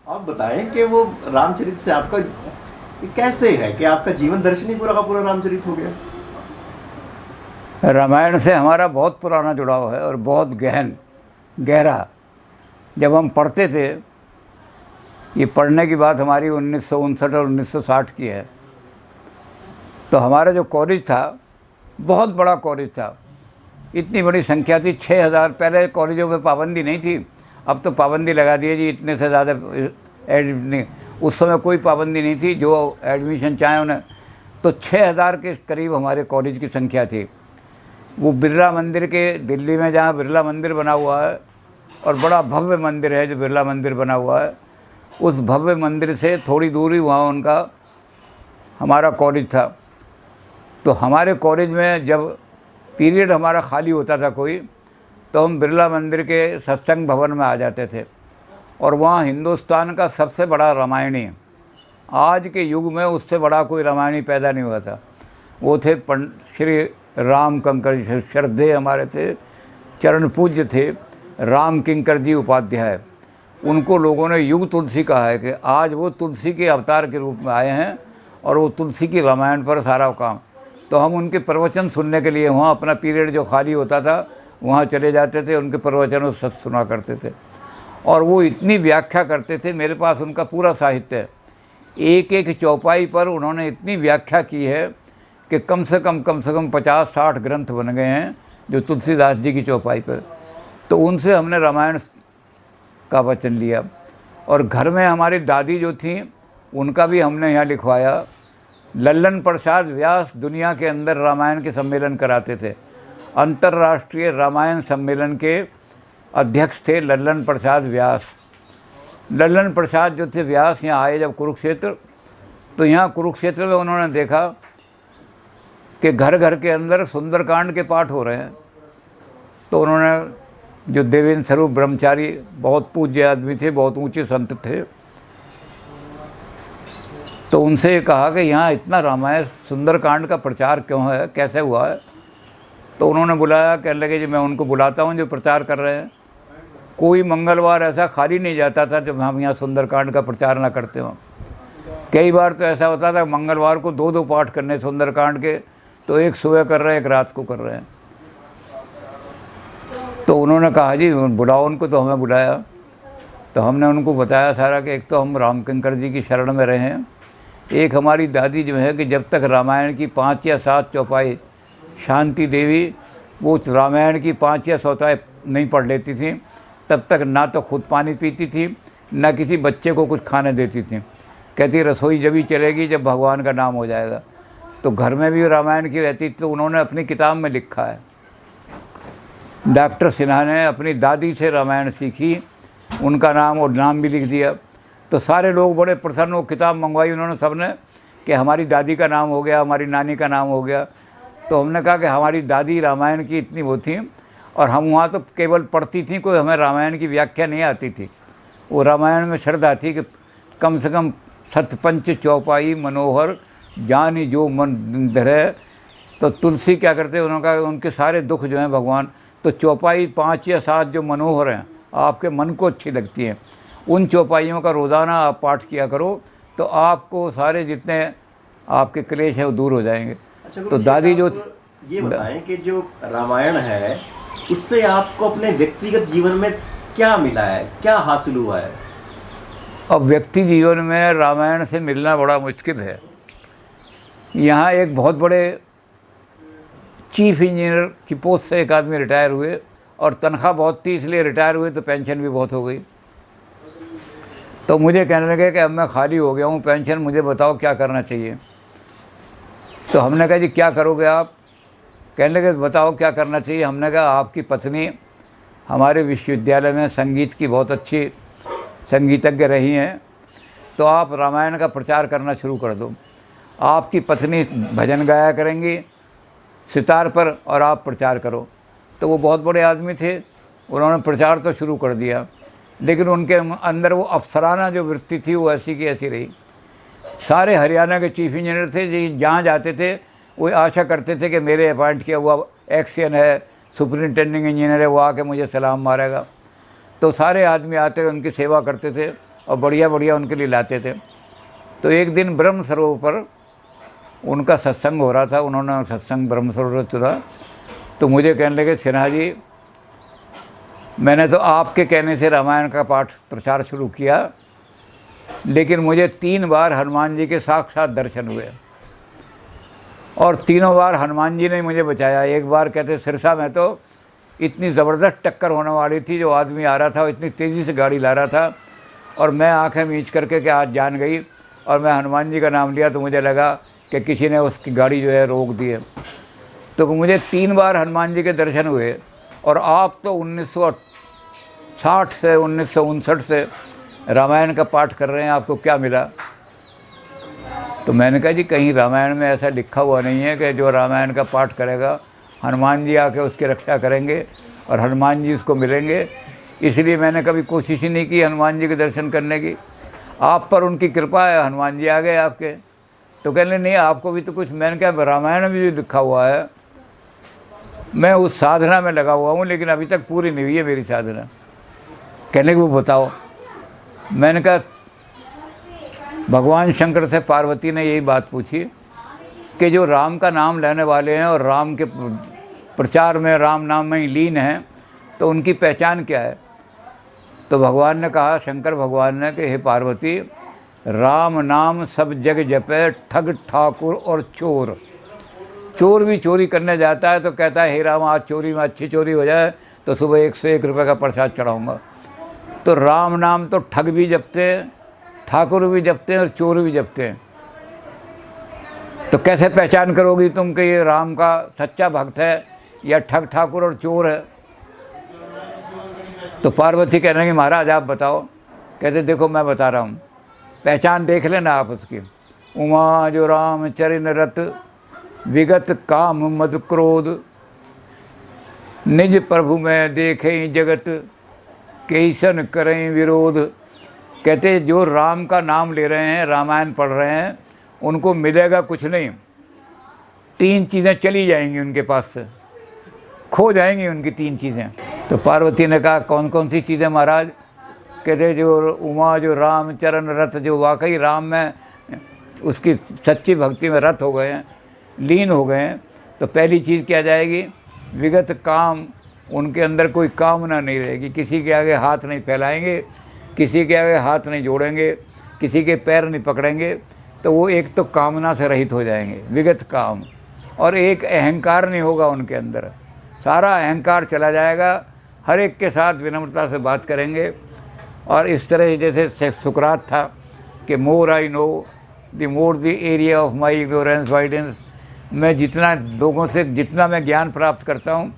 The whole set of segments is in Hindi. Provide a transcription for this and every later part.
आप बताएं कि वो रामचरित से आपका ये कैसे है कि आपका जीवन दर्शन ही पूरा का पूरा रामचरित हो गया? रामायण से हमारा बहुत पुराना जुड़ाव है और बहुत गहरा। जब हम पढ़ते थे, ये पढ़ने की बात हमारी 1959 और 1960 की है, तो हमारा जो कॉलेज था बहुत बड़ा कॉलेज था। इतनी बड़ी संख्या थी, 6000। पहले कॉलेजों में पाबंदी नहीं थी, अब तो पाबंदी लगा दी है जी, इतने से ज़्यादा एडमिशन। उस समय कोई पाबंदी नहीं थी, जो एडमिशन चाहे उन्हें। तो 6000 के करीब हमारे कॉलेज की संख्या थी। वो बिरला मंदिर के, दिल्ली में जहाँ बिरला मंदिर बना हुआ है और बड़ा भव्य मंदिर है जो बिरला मंदिर बना हुआ है, उस भव्य मंदिर से थोड़ी दूरी वहाँ उनका हमारा कॉलेज था। तो हमारे कॉलेज में जब पीरियड हमारा खाली होता था कोई, तो हम बिरला मंदिर के सत्संग भवन में आ जाते थे। और वहाँ हिंदुस्तान का सबसे बड़ा रामायणी, आज के युग में उससे बड़ा कोई रामायणी पैदा नहीं हुआ था। वो थे श्री राम कंकर, श्रद्धेय हमारे थे, चरण पूज्य थे राम किंकर जी उपाध्याय। उनको लोगों ने युग तुलसी कहा है कि आज वो तुलसी के अवतार के रूप में आए हैं और वो तुलसी की रामायण पर सारा काम। तो हम उनके प्रवचन सुनने के लिए वहाँ अपना पीरियड जो खाली होता था वहाँ चले जाते थे, उनके प्रवचनों से सुना करते थे। और वो इतनी व्याख्या करते थे, मेरे पास उनका पूरा साहित्य है। एक एक चौपाई पर उन्होंने इतनी व्याख्या की है कि कम से कम 50-60 ग्रंथ बन गए हैं जो तुलसीदास जी की चौपाई पर। तो उनसे हमने रामायण का वचन लिया। और घर में हमारी दादी जो थी उनका भी हमने यहाँ लिखवाया। लल्लन प्रसाद व्यास दुनिया के अंदर रामायण के सम्मेलन कराते थे। अंतर्राष्ट्रीय रामायण सम्मेलन के अध्यक्ष थे लल्लन प्रसाद व्यास। लल्लन प्रसाद जो थे व्यास यहाँ आए जब कुरुक्षेत्र, तो यहाँ कुरुक्षेत्र में उन्होंने देखा कि घर घर के अंदर सुंदरकांड के पाठ हो रहे हैं। तो उन्होंने, जो देवेंद्र स्वरूप ब्रह्मचारी बहुत पूज्य आदमी थे, बहुत ऊंचे संत थे, तो उनसे कहा कि यहाँ इतना रामायण सुंदरकांड का प्रचार क्यों है, कैसे हुआ है। तो उन्होंने बुलाया, कहने लगे जी मैं उनको बुलाता हूँ जो प्रचार कर रहे हैं। कोई मंगलवार ऐसा खाली नहीं जाता था जब हम यहाँ सुंदरकांड का प्रचार ना करते हों। कई बार तो ऐसा होता था मंगलवार को 2-2 पाठ करने सुंदरकांड के, तो एक सुबह कर रहे हैं, एक रात को कर रहे हैं। तो उन्होंने कहा जी बुलाओ उनको। तो हमें बुलाया, तो हमने उनको बताया सारा कि एक तो हम रामकिंकर जी की शरण में रहे हैं, एक हमारी दादी जो है कि जब तक रामायण की 5 या 7 चौपाई, शांति देवी, वो रामायण की 5 या 7 चौपाई नहीं पढ़ लेती थी, तब तक ना तो खुद पानी पीती थी, ना किसी बच्चे को कुछ खाने देती थी। कहती रसोई जब ही चलेगी जब भगवान का नाम हो जाएगा। तो घर में भी रामायण की रहती। तो उन्होंने अपनी किताब में लिखा है, डॉक्टर सिन्हा ने अपनी दादी से रामायण सीखी, उनका नाम और नाम भी लिख दिया। तो सारे लोग बड़े प्रसन्न हो, किताब मंगवाई उन्होंने सबने कि हमारी दादी का नाम हो गया, हमारी नानी का नाम हो गया। तो हमने कहा कि हमारी दादी रामायण की इतनी वो थी, और हम वहाँ तो केवल पढ़ती थी, कोई हमें रामायण की व्याख्या नहीं आती थी। वो रामायण में श्रद्धा थी कि कम से कम सतपंच चौपाई मनोहर जानी जो मन धरे। तो तुलसी क्या करते, उन्होंने कहा उनके सारे दुख जो हैं भगवान, तो चौपाई 5 या 7 जो मनोहर हैं, आपके मन को अच्छी लगती हैं, उन चौपाइयों का रोज़ाना आप पाठ किया करो, तो आपको सारे जितने आपके क्लेश हैं वो दूर हो जाएंगे। अच्छा, तो दादी जो ये बताएं कि जो रामायण है उससे आपको अपने व्यक्तिगत जीवन में क्या मिला है, क्या हासिल हुआ है? अब व्यक्ति जीवन में रामायण से मिलना बड़ा मुश्किल है। यहाँ एक बहुत बड़े चीफ इंजीनियर की पोस्ट से एक आदमी रिटायर हुए, और तनख्वाह बहुत थी इसलिए रिटायर हुए, तो पेंशन भी बहुत हो गई। तो मुझे कहने लगे कि अब मैं खाली हो गया हूँ, पेंशन मुझे बताओ क्या करना चाहिए। तो हमने कहा जी क्या करोगे आप? कहने लगे बताओ क्या करना चाहिए। हमने कहा आपकी पत्नी हमारे विश्वविद्यालय में संगीत की बहुत अच्छी संगीतज्ञ रही हैं, तो आप रामायण का प्रचार करना शुरू कर दो। आपकी पत्नी भजन गाया करेंगी सितार पर और आप प्रचार करो। तो वो बहुत बड़े आदमी थे, उन्होंने प्रचार तो शुरू कर दिया, लेकिन उनके अंदर वो अफसराना जो वृत्ति थी वो ऐसी की ऐसी रही। सारे हरियाणा के चीफ इंजीनियर थे जी, जहाँ जाते थे वो आशा करते थे कि मेरे अपॉइंट किया हुआ एक्सियन है, सुपरिंटेंडिंग इंजीनियर है, वो आके मुझे सलाम मारेगा। तो सारे आदमी आते उनकी सेवा करते थे और बढ़िया बढ़िया उनके लिए लाते थे। तो एक दिन ब्रह्म सरोवर पर उनका सत्संग हो रहा था, उन्होंने सत्संग ब्रह्म सरोवर चुना। तो मुझे कहने लगे, सिन्हा जी, मैंने तो आपके कहने से रामायण का पाठ प्रचार शुरू किया, लेकिन मुझे 3 बार हनुमान जी के साक्षात दर्शन हुए और तीनों बार हनुमान जी ने मुझे बचाया। एक बार कहते सिरसा में तो इतनी ज़बरदस्त टक्कर होने वाली थी, जो आदमी आ रहा था वो इतनी तेज़ी से गाड़ी ला रहा था और मैं आंखें मींच करके कि आज जान गई, और मैं हनुमान जी का नाम लिया तो मुझे लगा कि किसी ने उसकी गाड़ी जो है रोक दी है। तो मुझे 3 बार हनुमान जी के दर्शन हुए और आप तो 1960 से 1959 से रामायण का पाठ कर रहे हैं, आपको क्या मिला? तो मैंने कहा, जी कहीं रामायण में ऐसा लिखा हुआ नहीं है कि जो रामायण का पाठ करेगा हनुमान जी आके उसकी रक्षा करेंगे और हनुमान जी उसको मिलेंगे। इसलिए मैंने कभी कोशिश ही नहीं की हनुमान जी के दर्शन करने की। आप पर उनकी कृपा है, हनुमान जी आ गए आपके। तो कहने नहीं, आपको भी तो कुछ। मैंने कहा, रामायण में भी लिखा हुआ है, मैं उस साधना में लगा हुआ हूँ, लेकिन अभी तक पूरी नहीं हुई है मेरी साधना। कहने को वो बताओ। मैंने कहा, भगवान शंकर से पार्वती ने यही बात पूछी कि जो राम का नाम लेने वाले हैं और राम के प्रचार में, राम नाम में ही लीन हैं, तो उनकी पहचान क्या है? तो भगवान ने कहा, शंकर भगवान ने, कि हे पार्वती, राम नाम सब जग जपे, ठग ठाकुर और चोर। चोर भी चोरी करने जाता है तो कहता है, हे राम आज चोरी में अच्छी चोरी हो जाए तो सुबह 101 रुपये का प्रसाद चढ़ाऊँगा। तो राम नाम तो ठग भी जपते हैं, ठाकुर भी जपते हैं और चोर भी जपते हैं। तो कैसे पहचान करोगी तुम कि ये राम का सच्चा भक्त है या ठग ठाकुर और चोर है? तो पार्वती कह रहे हैं कि महाराज आप बताओ। कहते देखो मैं बता रहा हूँ, पहचान देख लेना आप उसकी। उमा जो राम चरिन रत, विगत काम मद क्रोध, निज प्रभु में देखें जगत, कैसन करें विरोध। कहते जो राम का नाम ले रहे हैं, रामायण पढ़ रहे हैं, उनको मिलेगा कुछ नहीं, 3 चीज़ें चली जाएंगी उनके पास से, खो जाएंगी उनकी 3 चीज़ें। तो पार्वती ने कहा, कौन कौन सी चीज़ें महाराज? कहते जो उमा जो राम चरण रत, जो वाकई राम में उसकी सच्ची भक्ति में रत हो गए हैं, लीन हो गए हैं। तो पहली चीज़ क्या जाएगी? विगत काम, उनके अंदर कोई कामना नहीं रहेगी, किसी के आगे हाथ नहीं फैलाएंगे, किसी के आगे हाथ नहीं जोड़ेंगे, किसी के पैर नहीं पकड़ेंगे। तो वो एक तो कामना से रहित हो जाएंगे, विगत काम। और एक अहंकार नहीं होगा उनके अंदर, सारा अहंकार चला जाएगा, हर एक के साथ विनम्रता से बात करेंगे। और इस तरह जैसे सुकरात था कि more I know the more the area of my ignorance widens, मैं जितना लोगों से जितना मैं ज्ञान प्राप्त करता हूँ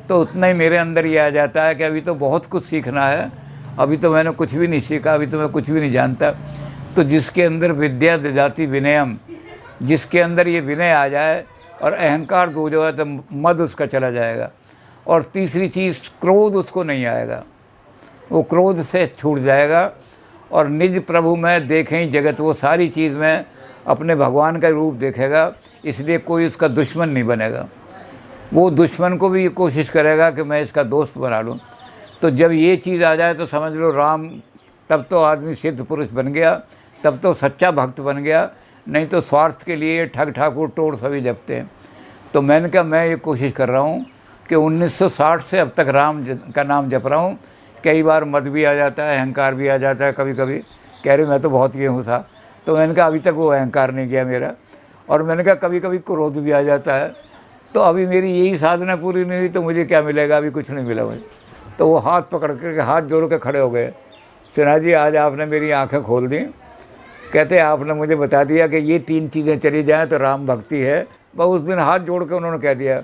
तो उतना ही मेरे अंदर ये आ जाता है कि अभी तो बहुत कुछ सीखना है, अभी तो मैंने कुछ भी नहीं सीखा, अभी तो मैं कुछ भी नहीं जानता। तो जिसके अंदर विद्या ददाति विनयम, जिसके अंदर ये विनय आ जाए और अहंकार दूर हो जाए तो मद उसका चला जाएगा। और तीसरी चीज़, क्रोध उसको नहीं आएगा, वो क्रोध से छूट जाएगा। और निज प्रभु में देखें जगत, वो सारी चीज़ में अपने भगवान का रूप देखेगा, इसलिए कोई उसका दुश्मन नहीं बनेगा। वो दुश्मन को भी ये कोशिश करेगा कि मैं इसका दोस्त बना लूँ। तो जब ये चीज़ आ जाए तो समझ लो राम, तब तो आदमी सिद्ध पुरुष बन गया, तब तो सच्चा भक्त बन गया। नहीं तो स्वार्थ के लिए ठग ठाकुर टोड़ सभी जपते हैं। तो मैंने कहा मैं ये कोशिश कर रहा हूँ कि 1960 से अब तक राम का नाम जप रहा हूँ। कई बार मद भी आ जाता है, अहंकार भी आ जाता है, कभी कभी कह रहे मैं तो बहुत ये हूँ था। तो मैंने कहा अभी तक वो अहंकार नहीं गया मेरा। और मैंने कहा कभी कभी क्रोध भी आ जाता है। तो अभी मेरी यही साधना पूरी नहीं हुई तो मुझे क्या मिलेगा? अभी कुछ नहीं मिला मुझे। तो वो हाथ पकड़ के, हाथ जोड़ के खड़े हो गए, सिन्हा जी आज आपने मेरी आंखें खोल दी। कहते आपने मुझे बता दिया कि ये 3 चीज़ें चली जाएं तो राम भक्ति है। बस उस दिन हाथ जोड़ के उन्होंने कह दिया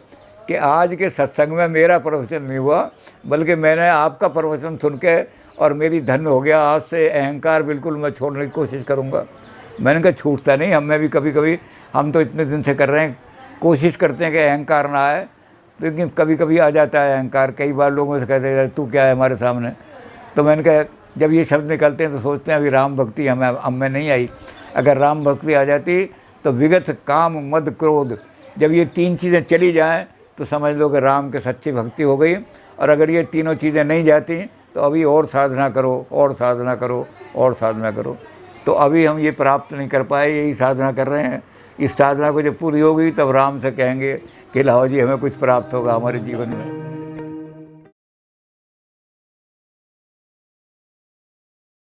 कि आज के सत्संग में मेरा प्रवचन नहीं हुआ, बल्कि मैंने आपका प्रवचन सुन के और मेरी धन्य हो गया। आज से अहंकार बिल्कुल मैं छोड़ने की कोशिश करूँगा। मैंने कहा छूटता नहीं, हमें भी कभी कभी, हम तो इतने दिन से कर रहे हैं, कोशिश करते हैं कि अहंकार ना आए, लेकिन कभी कभी आ जाता है अहंकार। कई बार लोगों से कहते हैं तू क्या है हमारे सामने। तो मैंने कहा जब ये शब्द निकलते हैं तो सोचते हैं अभी राम भक्ति हम में नहीं आई। अगर राम भक्ति आ जाती तो विगत काम मद क्रोध, जब ये 3 चीज़ें चली जाएं तो समझ लो कि राम के सच्ची भक्ति हो गई। और अगर ये तीनों चीज़ें नहीं जाती तो अभी और साधना करो, और साधना करो, और साधना करो। तो अभी हम ये प्राप्त नहीं कर पाए, यही साधना कर रहे हैं। इस साधना को जब पूरी होगी तब राम से कहेंगे कि लाओ जी हमें कुछ प्राप्त होगा हमारे जीवन में।